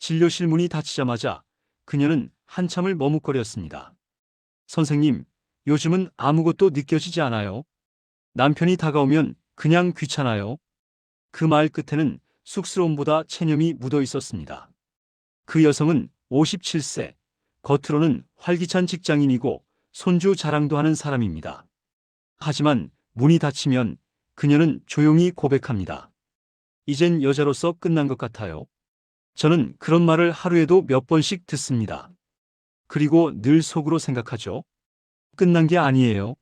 진료실 문이 닫히자마자 그녀는 한참을 머뭇거렸습니다. 선생님, 요즘은 아무것도 느껴지지 않아요. 남편이 다가오면 그냥 귀찮아요. 그 말 끝에는 쑥스러움보다 체념이 묻어 있었습니다. 그 여성은 57세, 겉으로는 활기찬 직장인이고 손주 자랑도 하는 사람입니다. 하지만 문이 닫히면 그녀는 조용히 고백합니다. 이젠 여자로서 끝난 것 같아요. 저는 그런 말을 하루에도 몇 번씩 듣습니다. 그리고 늘 속으로 생각하죠. 끝난 게 아니에요.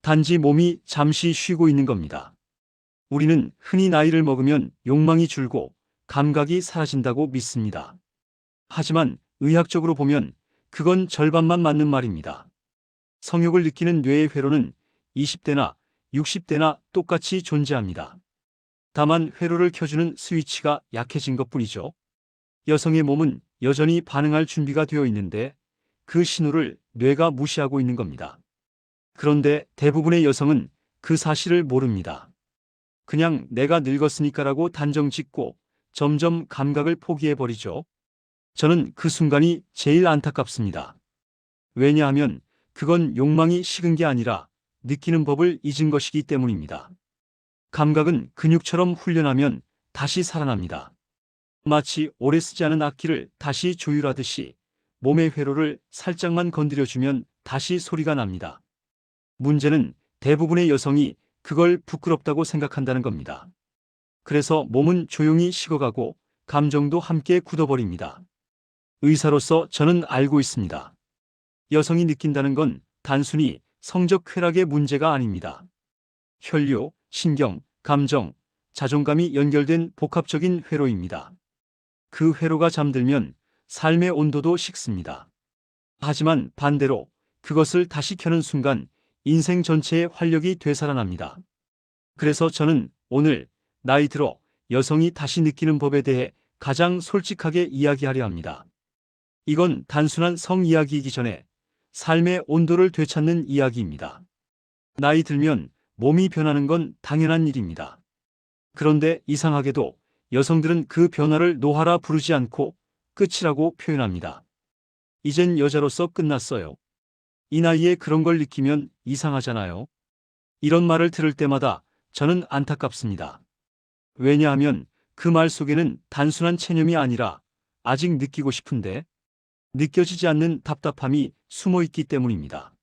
단지 몸이 잠시 쉬고 있는 겁니다. 우리는 흔히 나이를 먹으면 욕망이 줄고 감각이 사라진다고 믿습니다. 하지만 의학적으로 보면 그건 절반만 맞는 말입니다. 성욕을 느끼는 뇌의 회로는 20대나 60대나 똑같이 존재합니다. 다만 회로를 켜주는 스위치가 약해진 것뿐이죠. 여성의 몸은 여전히 반응할 준비가 되어 있는데 그 신호를 뇌가 무시하고 있는 겁니다. 그런데 대부분의 여성은 그 사실을 모릅니다. 그냥 내가 늙었으니까라고 단정 짓고 점점 감각을 포기해버리죠. 저는 그 순간이 제일 안타깝습니다. 왜냐하면 그건 욕망이 식은 게 아니라 느끼는 법을 잊은 것이기 때문입니다. 감각은 근육처럼 훈련하면 다시 살아납니다. 마치 오래 쓰지 않은 악기를 다시 조율하듯이 몸의 회로를 살짝만 건드려주면 다시 소리가 납니다. 문제는 대부분의 여성이 그걸 부끄럽다고 생각한다는 겁니다. 그래서 몸은 조용히 식어가고 감정도 함께 굳어버립니다. 의사로서 저는 알고 있습니다. 여성이 느낀다는 건 단순히 성적 쾌락의 문제가 아닙니다. 혈류, 신경, 감정, 자존감이 연결된 복합적인 회로입니다. 그 회로가 잠들면 삶의 온도도 식습니다. 하지만 반대로 그것을 다시 켜는 순간 인생 전체의 활력이 되살아납니다. 그래서 저는 오늘 나이 들어 여성이 다시 느끼는 법에 대해 가장 솔직하게 이야기하려 합니다. 이건 단순한 성 이야기이기 전에 삶의 온도를 되찾는 이야기입니다. 나이 들면 몸이 변하는 건 당연한 일입니다. 그런데 이상하게도 여성들은 그 변화를 노화라 부르지 않고 끝이라고 표현합니다. 이젠 여자로서 끝났어요. 이 나이에 그런 걸 느끼면 이상하잖아요. 이런 말을 들을 때마다 저는 안타깝습니다. 왜냐하면 그 말 속에는 단순한 체념이 아니라 아직 느끼고 싶은데 느껴지지 않는 답답함이 숨어 있기 때문입니다.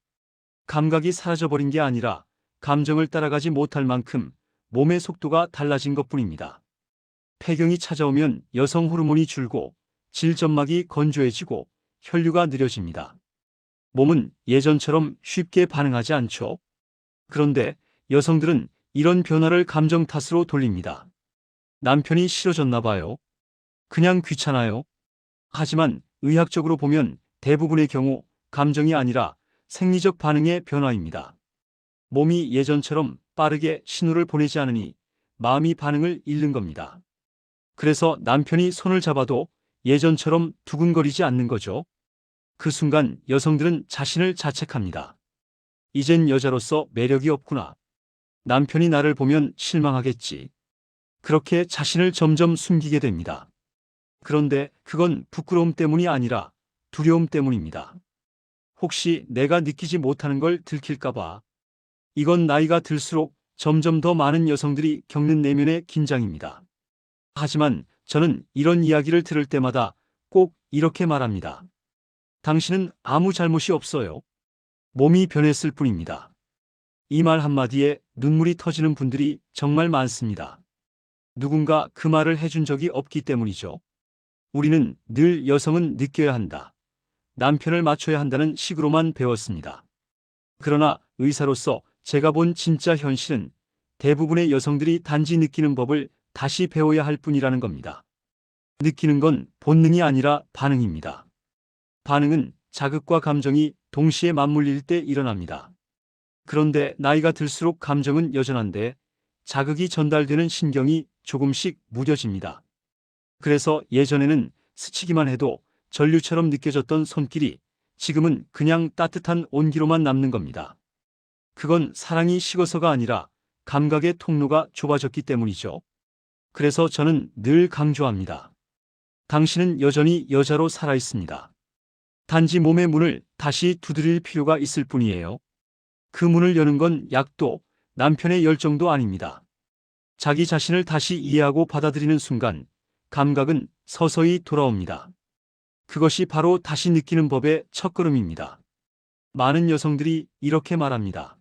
감각이 사라져버린 게 아니라 감정을 따라가지 못할 만큼 몸의 속도가 달라진 것뿐입니다. 폐경이 찾아오면 여성 호르몬이 줄고 질점막이 건조해지고 혈류가 느려집니다. 몸은 예전처럼 쉽게 반응하지 않죠. 그런데 여성들은 이런 변화를 감정 탓으로 돌립니다. 남편이 싫어졌나 봐요. 그냥 귀찮아요. 하지만 의학적으로 보면 대부분의 경우 감정이 아니라 생리적 반응의 변화입니다. 몸이 예전처럼 빠르게 신호를 보내지 않으니 마음이 반응을 잃는 겁니다. 그래서 남편이 손을 잡아도 예전처럼 두근거리지 않는 거죠. 그 순간 여성들은 자신을 자책합니다. 이젠 여자로서 매력이 없구나. 남편이 나를 보면 실망하겠지. 그렇게 자신을 점점 숨기게 됩니다. 그런데 그건 부끄러움 때문이 아니라 두려움 때문입니다. 혹시 내가 느끼지 못하는 걸 들킬까봐. 이건 나이가 들수록 점점 더 많은 여성들이 겪는 내면의 긴장입니다. 하지만 저는 이런 이야기를 들을 때마다 꼭 이렇게 말합니다. 당신은 아무 잘못이 없어요. 몸이 변했을 뿐입니다. 이 말 한마디에 눈물이 터지는 분들이 정말 많습니다. 누군가 그 말을 해준 적이 없기 때문이죠. 우리는 늘 여성은 느껴야 한다. 남편을 맞춰야 한다는 식으로만 배웠습니다. 그러나 의사로서 제가 본 진짜 현실은 대부분의 여성들이 단지 느끼는 법을 다시 배워야 할 뿐이라는 겁니다. 느끼는 건 본능이 아니라 반응입니다. 반응은 자극과 감정이 동시에 맞물릴 때 일어납니다. 그런데 나이가 들수록 감정은 여전한데 자극이 전달되는 신경이 조금씩 무뎌집니다. 그래서 예전에는 스치기만 해도 전류처럼 느껴졌던 손길이 지금은 그냥 따뜻한 온기로만 남는 겁니다. 그건 사랑이 식어서가 아니라 감각의 통로가 좁아졌기 때문이죠. 그래서 저는 늘 강조합니다. 당신은 여전히 여자로 살아 있습니다. 단지 몸의 문을 다시 두드릴 필요가 있을 뿐이에요. 그 문을 여는 건 약도, 남편의 열정도 아닙니다. 자기 자신을 다시 이해하고 받아들이는 순간 감각은 서서히 돌아옵니다. 그것이 바로 다시 느끼는 법의 첫걸음입니다. 많은 여성들이 이렇게 말합니다.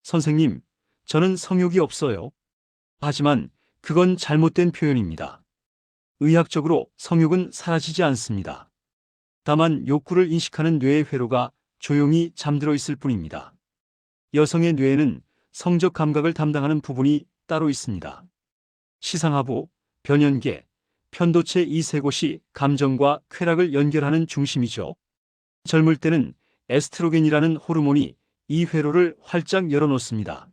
선생님, 저는 성욕이 없어요. 하지만 그건 잘못된 표현입니다. 의학적으로 성욕은 사라지지 않습니다. 다만 욕구를 인식하는 뇌의 회로가 조용히 잠들어 있을 뿐입니다. 여성의 뇌에는 성적 감각을 담당하는 부분이 따로 있습니다. 시상하부, 변연계, 편도체 이 세 곳이 감정과 쾌락을 연결하는 중심이죠. 젊을 때는 에스트로겐이라는 호르몬이 이 회로를 활짝 열어놓습니다.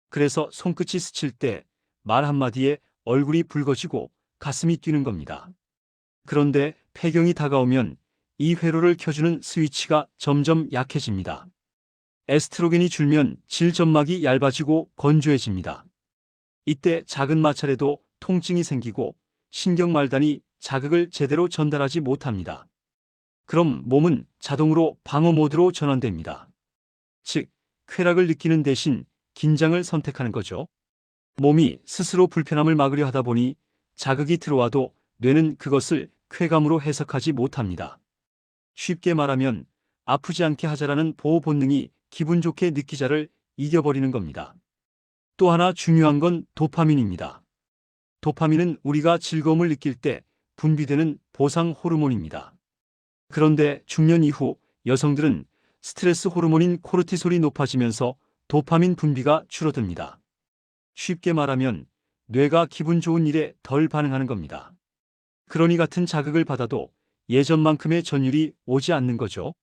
그래서 손끝이 스칠 때 말 한마디에 얼굴이 붉어지고 가슴이 뛰는 겁니다. 그런데 폐경이 다가오면 이 회로를 켜주는 스위치가 점점 약해집니다. 에스트로겐이 줄면 질점막이 얇아지고 건조해집니다. 이때 작은 마찰에도 통증이 생기고 신경말단이 자극을 제대로 전달하지 못합니다. 그럼 몸은 자동으로 방어 모드로 전환됩니다. 즉, 쾌락을 느끼는 대신 긴장을 선택하는 거죠. 몸이 스스로 불편함을 막으려 하다 보니 자극이 들어와도 뇌는 그것을 쾌감으로 해석하지 못합니다. 쉽게 말하면 아프지 않게 하자라는 보호 본능이 기분 좋게 느끼자를 이겨버리는 겁니다. 또 하나 중요한 건 도파민입니다. 도파민은 우리가 즐거움을 느낄 때 분비되는 보상 호르몬입니다. 그런데 중년 이후 여성들은 스트레스 호르몬인 코르티솔이 높아지면서 도파민 분비가 줄어듭니다. 쉽게 말하면 뇌가 기분 좋은 일에 덜 반응하는 겁니다. 그러니 같은 자극을 받아도 예전만큼의 전율이 오지 않는 거죠.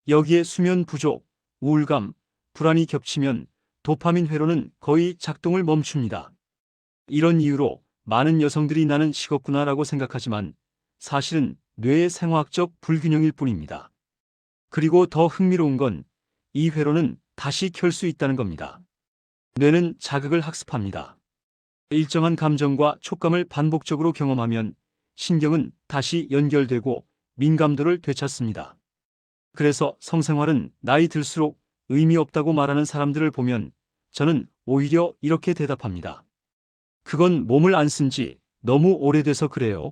여기에 수면 부족, 우울감, 불안이 겹치면 도파민 회로는 거의 작동을 멈춥니다. 이런 이유로 많은 여성들이 나는 식었구나라고 생각하지만 사실은 뇌의 생화학적 불균형일 뿐입니다. 그리고 더 흥미로운 건 이 회로는 다시 켤 수 있다는 겁니다. 뇌는 자극을 학습합니다. 일정한 감정과 촉감을 반복적으로 경험하면 신경은 다시 연결되고 민감도를 되찾습니다. 그래서 성생활은 나이 들수록 의미 없다고 말하는 사람들을 보면 저는 오히려 이렇게 대답합니다. 그건 몸을 안 쓴 지 너무 오래돼서 그래요.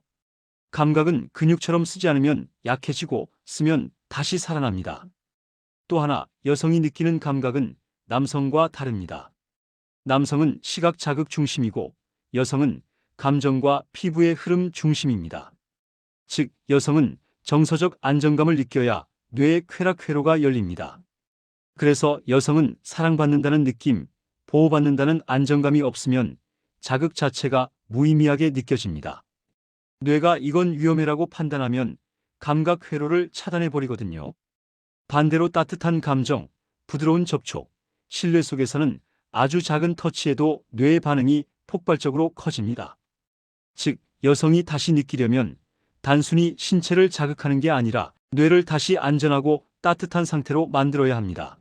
감각은 근육처럼 쓰지 않으면 약해지고 쓰면 다시 살아납니다. 또 하나, 여성이 느끼는 감각은 남성과 다릅니다. 남성은 시각 자극 중심이고 여성은 감정과 피부의 흐름 중심입니다. 즉, 여성은 정서적 안정감을 느껴야 뇌의 쾌락 회로가 열립니다. 그래서 여성은 사랑받는다는 느낌, 보호받는다는 안정감이 없으면 자극 자체가 무의미하게 느껴집니다. 뇌가 이건 위험해라고 판단하면 감각 회로를 차단해버리거든요. 반대로 따뜻한 감정, 부드러운 접촉, 신뢰 속에서는 아주 작은 터치에도 뇌의 반응이 폭발적으로 커집니다. 즉, 여성이 다시 느끼려면 단순히 신체를 자극하는 게 아니라 뇌를 다시 안전하고 따뜻한 상태로 만들어야 합니다.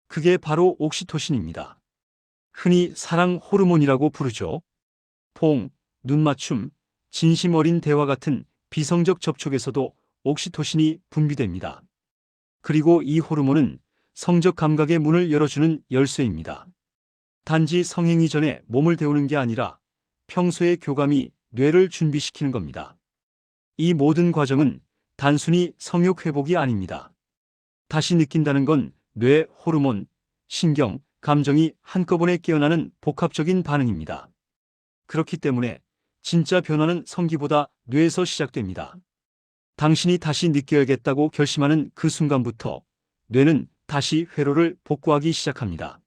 그게 바로 옥시토신입니다. 흔히 사랑 호르몬이라고 부르죠. 포옹, 눈맞춤, 진심 어린 대화 같은 비성적 접촉에서도 옥시토신이 분비됩니다. 그리고 이 호르몬은 성적 감각의 문을 열어주는 열쇠입니다. 단지 성행위 전에 몸을 데우는 게 아니라 평소의 교감이 뇌를 준비시키는 겁니다. 이 모든 과정은 단순히 성욕 회복이 아닙니다. 다시 느낀다는 건 뇌, 호르몬, 신경, 감정이 한꺼번에 깨어나는 복합적인 반응입니다. 그렇기 때문에 진짜 변화는 성기보다 뇌에서 시작됩니다. 당신이 다시 느껴야겠다고 결심하는 그 순간부터 뇌는 다시 회로를 복구하기 시작합니다.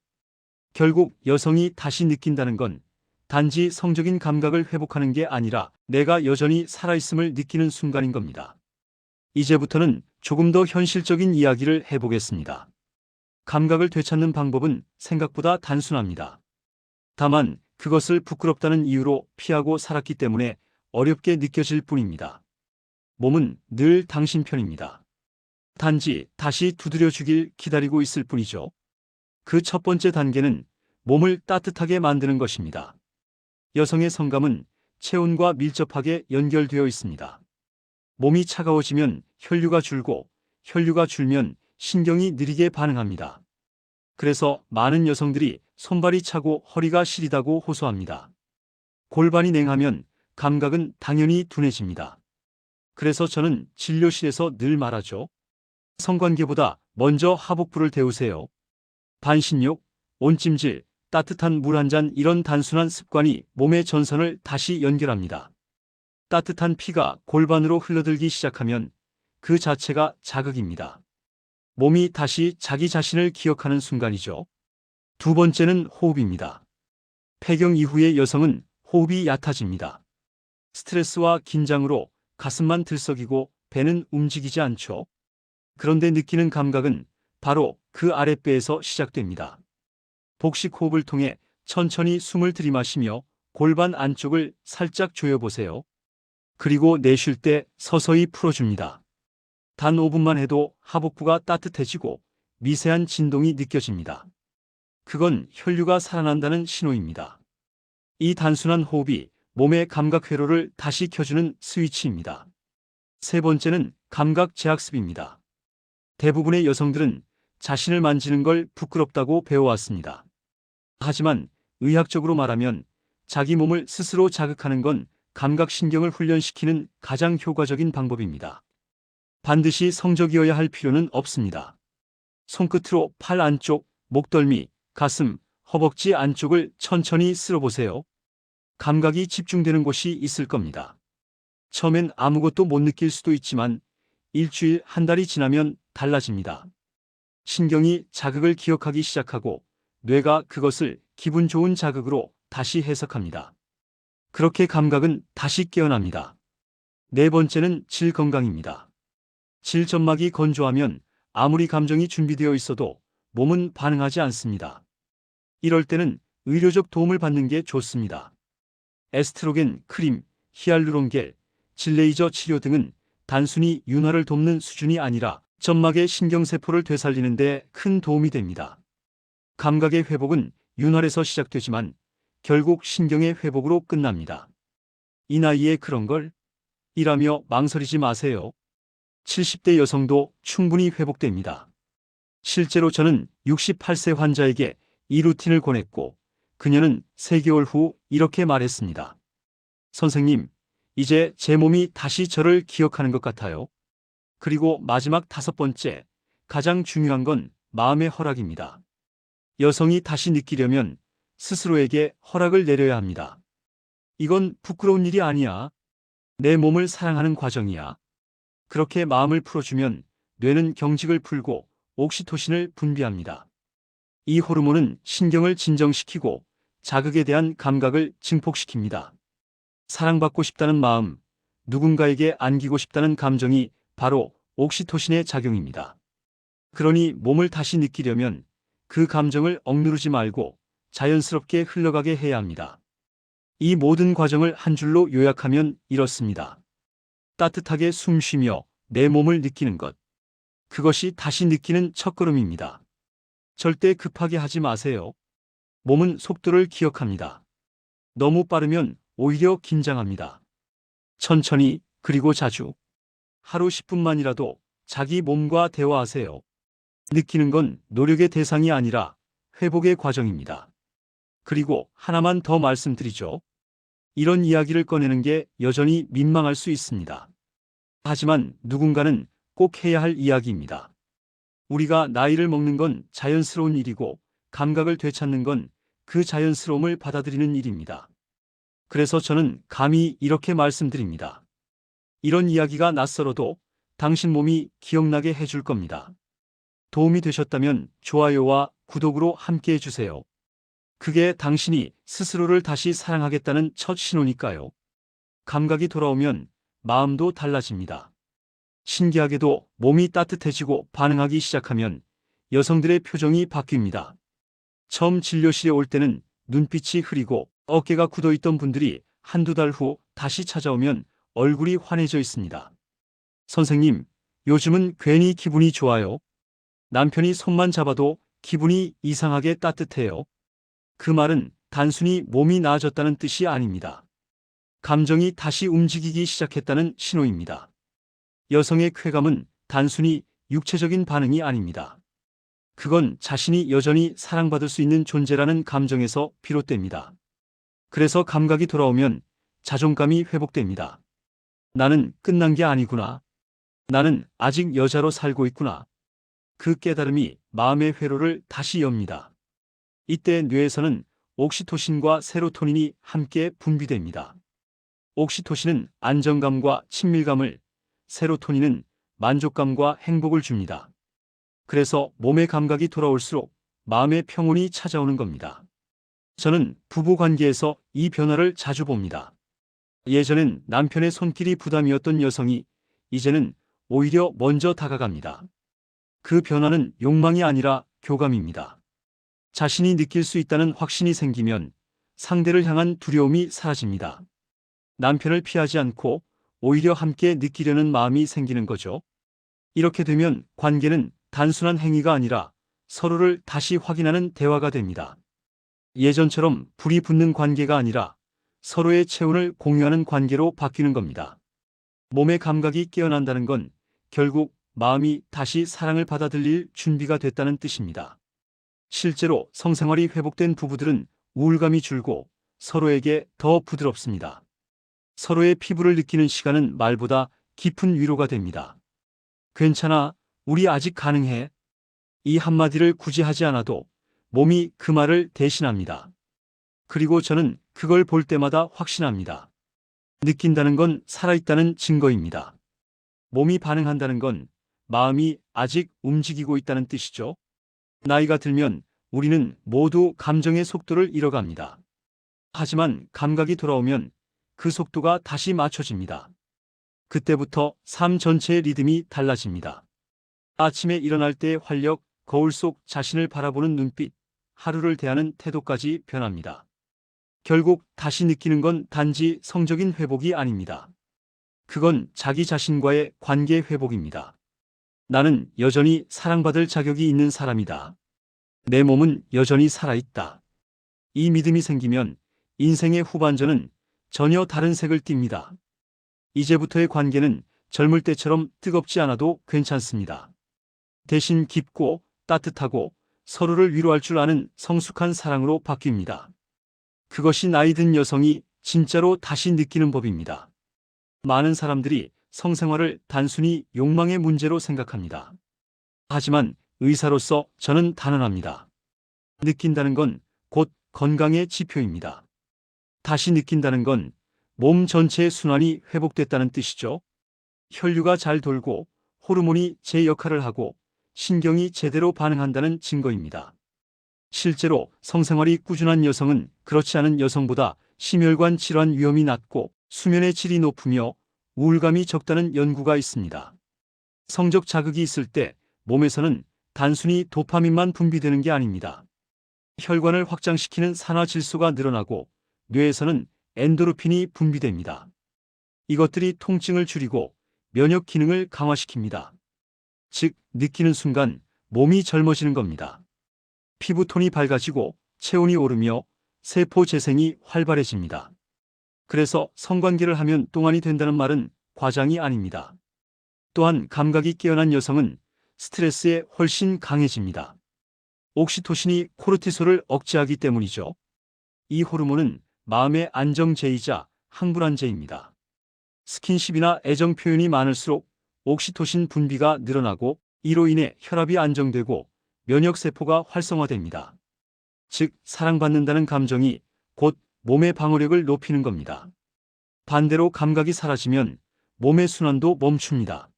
결국 여성이 다시 느낀다는 건 단지 성적인 감각을 회복하는 게 아니라 내가 여전히 살아있음을 느끼는 순간인 겁니다. 이제부터는 조금 더 현실적인 이야기를 해보겠습니다. 감각을 되찾는 방법은 생각보다 단순합니다. 다만 그것을 부끄럽다는 이유로 피하고 살았기 때문에 어렵게 느껴질 뿐입니다. 몸은 늘 당신 편입니다. 단지 다시 두드려주길 기다리고 있을 뿐이죠. 그 첫 번째 단계는 몸을 따뜻하게 만드는 것입니다. 여성의 성감은 체온과 밀접하게 연결되어 있습니다. 몸이 차가워지면 혈류가 줄고 혈류가 줄면 신경이 느리게 반응합니다. 그래서 많은 여성들이 손발이 차고 허리가 시리다고 호소합니다. 골반이 냉하면 감각은 당연히 둔해집니다. 그래서 저는 진료실에서 늘 말하죠. 성관계보다 먼저 하복부를 데우세요. 반신욕, 온찜질, 따뜻한 물 한 잔 이런 단순한 습관이 몸의 전선을 다시 연결합니다. 따뜻한 피가 골반으로 흘러들기 시작하면 그 자체가 자극입니다. 몸이 다시 자기 자신을 기억하는 순간이죠. 두 번째는 호흡입니다. 폐경 이후의 여성은 호흡이 얕아집니다. 스트레스와 긴장으로 가슴만 들썩이고 배는 움직이지 않죠. 그런데 느끼는 감각은 바로 그 아랫배에서 시작됩니다. 복식 호흡을 통해 천천히 숨을 들이마시며 골반 안쪽을 살짝 조여보세요. 그리고 내쉴 때 서서히 풀어줍니다. 단 5분만 해도 하복부가 따뜻해지고 미세한 진동이 느껴집니다. 그건 혈류가 살아난다는 신호입니다. 이 단순한 호흡이 몸의 감각 회로를 다시 켜주는 스위치입니다. 세 번째는 감각 재학습입니다. 대부분의 여성들은 자신을 만지는 걸 부끄럽다고 배워왔습니다. 하지만 의학적으로 말하면 자기 몸을 스스로 자극하는 건 감각신경을 훈련시키는 가장 효과적인 방법입니다. 반드시 성적이어야 할 필요는 없습니다. 손끝으로 팔 안쪽, 목덜미, 가슴, 허벅지 안쪽을 천천히 쓸어보세요. 감각이 집중되는 곳이 있을 겁니다. 처음엔 아무것도 못 느낄 수도 있지만 일주일, 한 달이 지나면 달라집니다. 신경이 자극을 기억하기 시작하고 뇌가 그것을 기분 좋은 자극으로 다시 해석합니다. 그렇게 감각은 다시 깨어납니다. 네 번째는 질 건강입니다. 질 점막이 건조하면 아무리 감정이 준비되어 있어도 몸은 반응하지 않습니다. 이럴 때는 의료적 도움을 받는 게 좋습니다. 에스트로겐 크림, 히알루론겔, 질레이저 치료 등은 단순히 윤활을 돕는 수준이 아니라 점막의 신경세포를 되살리는 데 큰 도움이 됩니다. 감각의 회복은 윤활에서 시작되지만 결국 신경의 회복으로 끝납니다. 이 나이에 그런 걸? 이라며 망설이지 마세요. 70대 여성도 충분히 회복됩니다. 실제로 저는 68세 환자에게 이 루틴을 권했고 그녀는 3개월 후 이렇게 말했습니다. 선생님, 이제 제 몸이 다시 저를 기억하는 것 같아요. 그리고 마지막 5번째, 가장 중요한 건 마음의 허락입니다. 여성이 다시 느끼려면 스스로에게 허락을 내려야 합니다. 이건 부끄러운 일이 아니야. 내 몸을 사랑하는 과정이야. 그렇게 마음을 풀어주면 뇌는 경직을 풀고 옥시토신을 분비합니다. 이 호르몬은 신경을 진정시키고 자극에 대한 감각을 증폭시킵니다. 사랑받고 싶다는 마음, 누군가에게 안기고 싶다는 감정이 바로 옥시토신의 작용입니다. 그러니 몸을 다시 느끼려면 그 감정을 억누르지 말고 자연스럽게 흘러가게 해야 합니다. 이 모든 과정을 한 줄로 요약하면 이렇습니다. 따뜻하게 숨 쉬며 내 몸을 느끼는 것. 그것이 다시 느끼는 첫걸음입니다. 절대 급하게 하지 마세요. 몸은 속도를 기억합니다. 너무 빠르면 오히려 긴장합니다. 천천히, 그리고 자주. 하루 10분만이라도 자기 몸과 대화하세요. 느끼는 건 노력의 대상이 아니라 회복의 과정입니다. 그리고 하나만 더 말씀드리죠. 이런 이야기를 꺼내는 게 여전히 민망할 수 있습니다. 하지만 누군가는 꼭 해야 할 이야기입니다. 우리가 나이를 먹는 건 자연스러운 일이고 감각을 되찾는 건 그 자연스러움을 받아들이는 일입니다. 그래서 저는 감히 이렇게 말씀드립니다. 이런 이야기가 낯설어도 당신 몸이 기억나게 해줄 겁니다. 도움이 되셨다면 좋아요와 구독으로 함께 해주세요. 그게 당신이 스스로를 다시 사랑하겠다는 첫 신호니까요. 감각이 돌아오면 마음도 달라집니다. 신기하게도 몸이 따뜻해지고 반응하기 시작하면 여성들의 표정이 바뀝니다. 처음 진료실에 올 때는 눈빛이 흐리고 어깨가 굳어있던 분들이 한두 달 후 다시 찾아오면 얼굴이 환해져 있습니다. 선생님, 요즘은 괜히 기분이 좋아요. 남편이 손만 잡아도 기분이 이상하게 따뜻해요. 그 말은 단순히 몸이 나아졌다는 뜻이 아닙니다. 감정이 다시 움직이기 시작했다는 신호입니다. 여성의 쾌감은 단순히 육체적인 반응이 아닙니다. 그건 자신이 여전히 사랑받을 수 있는 존재라는 감정에서 비롯됩니다. 그래서 감각이 돌아오면 자존감이 회복됩니다. 나는 끝난 게 아니구나. 나는 아직 여자로 살고 있구나. 그 깨달음이 마음의 회로를 다시 엽니다. 이때 뇌에서는 옥시토신과 세로토닌이 함께 분비됩니다. 옥시토신은 안정감과 친밀감을, 세로토닌은 만족감과 행복을 줍니다. 그래서 몸의 감각이 돌아올수록 마음의 평온이 찾아오는 겁니다. 저는 부부 관계에서 이 변화를 자주 봅니다. 예전엔 남편의 손길이 부담이었던 여성이 이제는 오히려 먼저 다가갑니다. 그 변화는 욕망이 아니라 교감입니다. 자신이 느낄 수 있다는 확신이 생기면 상대를 향한 두려움이 사라집니다. 남편을 피하지 않고 오히려 함께 느끼려는 마음이 생기는 거죠. 이렇게 되면 관계는 단순한 행위가 아니라 서로를 다시 확인하는 대화가 됩니다. 예전처럼 불이 붙는 관계가 아니라 서로의 체온을 공유하는 관계로 바뀌는 겁니다. 몸의 감각이 깨어난다는 건 결국 마음이 다시 사랑을 받아들일 준비가 됐다는 뜻입니다. 실제로 성생활이 회복된 부부들은 우울감이 줄고 서로에게 더 부드럽습니다. 서로의 피부를 느끼는 시간은 말보다 깊은 위로가 됩니다. 괜찮아, 우리 아직 가능해. 이 한마디를 굳이 하지 않아도 몸이 그 말을 대신합니다. 그리고 저는 그걸 볼 때마다 확신합니다. 느낀다는 건 살아있다는 증거입니다. 몸이 반응한다는 건 마음이 아직 움직이고 있다는 뜻이죠. 나이가 들면 우리는 모두 감정의 속도를 잃어갑니다. 하지만 감각이 돌아오면 그 속도가 다시 맞춰집니다. 그때부터 삶 전체의 리듬이 달라집니다. 아침에 일어날 때의 활력, 거울 속 자신을 바라보는 눈빛, 하루를 대하는 태도까지 변합니다. 결국 다시 느끼는 건 단지 성적인 회복이 아닙니다. 그건 자기 자신과의 관계 회복입니다. 나는 여전히 사랑받을 자격이 있는 사람이다. 내 몸은 여전히 살아있다. 이 믿음이 생기면 인생의 후반전은 전혀 다른 색을 띱니다. 이제부터의 관계는 젊을 때처럼 뜨겁지 않아도 괜찮습니다. 대신 깊고 따뜻하고 서로를 위로할 줄 아는 성숙한 사랑으로 바뀝니다. 그것이 나이 든 여성이 진짜로 다시 느끼는 법입니다. 많은 사람들이 성생활을 단순히 욕망의 문제로 생각합니다. 하지만 의사로서 저는 단언합니다. 느낀다는 건 곧 건강의 지표입니다. 다시 느낀다는 건 몸 전체의 순환이 회복됐다는 뜻이죠. 혈류가 잘 돌고 호르몬이 제 역할을 하고 신경이 제대로 반응한다는 증거입니다. 실제로 성생활이 꾸준한 여성은 그렇지 않은 여성보다 심혈관 질환 위험이 낮고 수면의 질이 높으며 우울감이 적다는 연구가 있습니다. 성적 자극이 있을 때 몸에서는 단순히 도파민만 분비되는 게 아닙니다. 혈관을 확장시키는 산화질소가 늘어나고 뇌에서는 엔도르핀이 분비됩니다. 이것들이 통증을 줄이고 면역 기능을 강화시킵니다. 즉, 느끼는 순간 몸이 젊어지는 겁니다. 피부톤이 밝아지고 체온이 오르며 세포 재생이 활발해집니다. 그래서 성관계를 하면 똥안이 된다는 말은 과장이 아닙니다. 또한 감각이 깨어난 여성은 스트레스에 훨씬 강해집니다. 옥시토신이 코르티솔을 억제하기 때문이죠. 이 호르몬은 마음의 안정제이자 항불안제입니다. 스킨십이나 애정 표현이 많을수록 옥시토신 분비가 늘어나고 이로 인해 혈압이 안정되고 면역세포가 활성화됩니다. 즉, 사랑받는다는 감정이 곧 몸의 방어력을 높이는 겁니다. 반대로 감각이 사라지면 몸의 순환도 멈춥니다.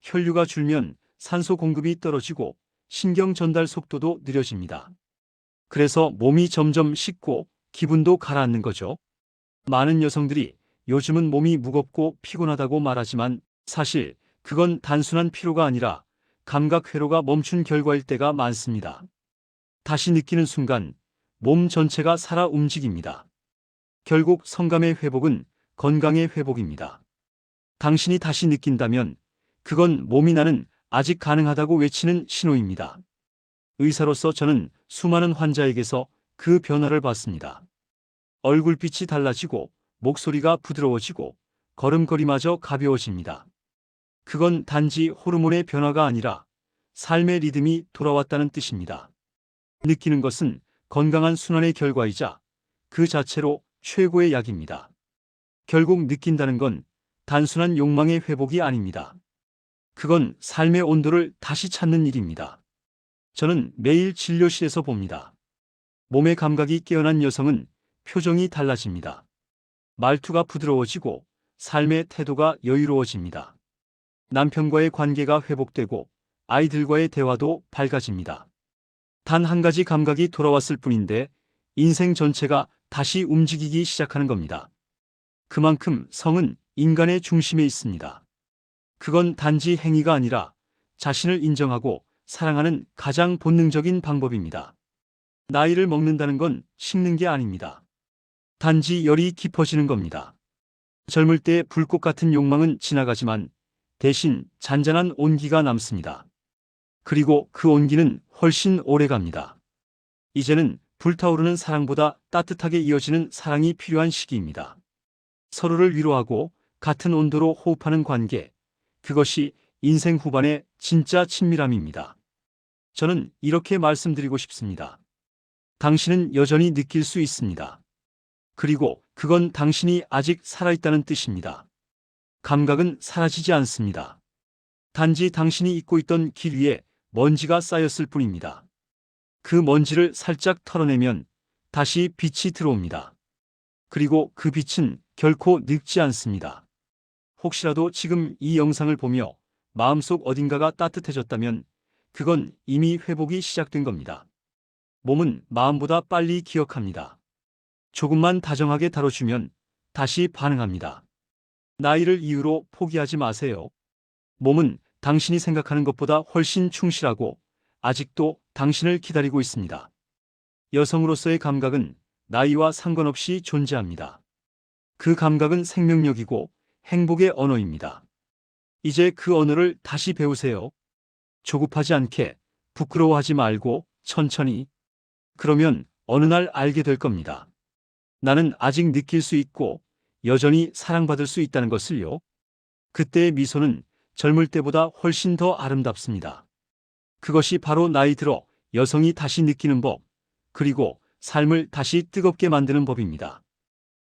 혈류가 줄면 산소 공급이 떨어지고 신경 전달 속도도 느려집니다. 그래서 몸이 점점 식고 기분도 가라앉는 거죠. 많은 여성들이 요즘은 몸이 무겁고 피곤하다고 말하지만 사실 그건 단순한 피로가 아니라 감각 회로가 멈춘 결과일 때가 많습니다. 다시 느끼는 순간 몸 전체가 살아 움직입니다. 결국 성감의 회복은 건강의 회복입니다. 당신이 다시 느낀다면 그건 몸이 나는 아직 가능하다고 외치는 신호입니다. 의사로서 저는 수많은 환자에게서 그 변화를 봤습니다. 얼굴빛이 달라지고 목소리가 부드러워지고 걸음걸이마저 가벼워집니다. 그건 단지 호르몬의 변화가 아니라 삶의 리듬이 돌아왔다는 뜻입니다. 느끼는 것은 건강한 순환의 결과이자 그 자체로 최고의 약입니다. 결국 느낀다는 건 단순한 욕망의 회복이 아닙니다. 그건 삶의 온도를 다시 찾는 일입니다. 저는 매일 진료실에서 봅니다. 몸의 감각이 깨어난 여성은 표정이 달라집니다. 말투가 부드러워지고 삶의 태도가 여유로워집니다. 남편과의 관계가 회복되고 아이들과의 대화도 밝아집니다. 단 한 가지 감각이 돌아왔을 뿐인데 인생 전체가 다시 움직이기 시작하는 겁니다. 그만큼 성은 인간의 중심에 있습니다. 그건 단지 행위가 아니라 자신을 인정하고 사랑하는 가장 본능적인 방법입니다. 나이를 먹는다는 건 식는 게 아닙니다. 단지 열이 깊어지는 겁니다. 젊을 때 불꽃 같은 욕망은 지나가지만 대신 잔잔한 온기가 남습니다. 그리고 그 온기는 훨씬 오래 갑니다. 이제는 불타오르는 사랑보다 따뜻하게 이어지는 사랑이 필요한 시기입니다. 서로를 위로하고 같은 온도로 호흡하는 관계, 그것이 인생 후반의 진짜 친밀함입니다. 저는 이렇게 말씀드리고 싶습니다. 당신은 여전히 느낄 수 있습니다. 그리고 그건 당신이 아직 살아있다는 뜻입니다. 감각은 사라지지 않습니다. 단지 당신이 잊고 있던 길 위에 먼지가 쌓였을 뿐입니다. 그 먼지를 살짝 털어내면 다시 빛이 들어옵니다. 그리고 그 빛은 결코 늙지 않습니다. 혹시라도 지금 이 영상을 보며 마음속 어딘가가 따뜻해졌다면 그건 이미 회복이 시작된 겁니다. 몸은 마음보다 빨리 기억합니다. 조금만 다정하게 다뤄주면 다시 반응합니다. 나이를 이유로 포기하지 마세요. 몸은 당신이 생각하는 것보다 훨씬 충실하고 아직도 당신을 기다리고 있습니다. 여성으로서의 감각은 나이와 상관없이 존재합니다. 그 감각은 생명력이고 행복의 언어입니다. 이제 그 언어를 다시 배우세요. 조급하지 않게, 부끄러워하지 말고 천천히. 그러면 어느 날 알게 될 겁니다. 나는 아직 느낄 수 있고 여전히 사랑받을 수 있다는 것을요. 그때의 미소는 젊을 때보다 훨씬 더 아름답습니다. 그것이 바로 나이 들어 여성이 다시 느끼는 법, 그리고 삶을 다시 뜨겁게 만드는 법입니다.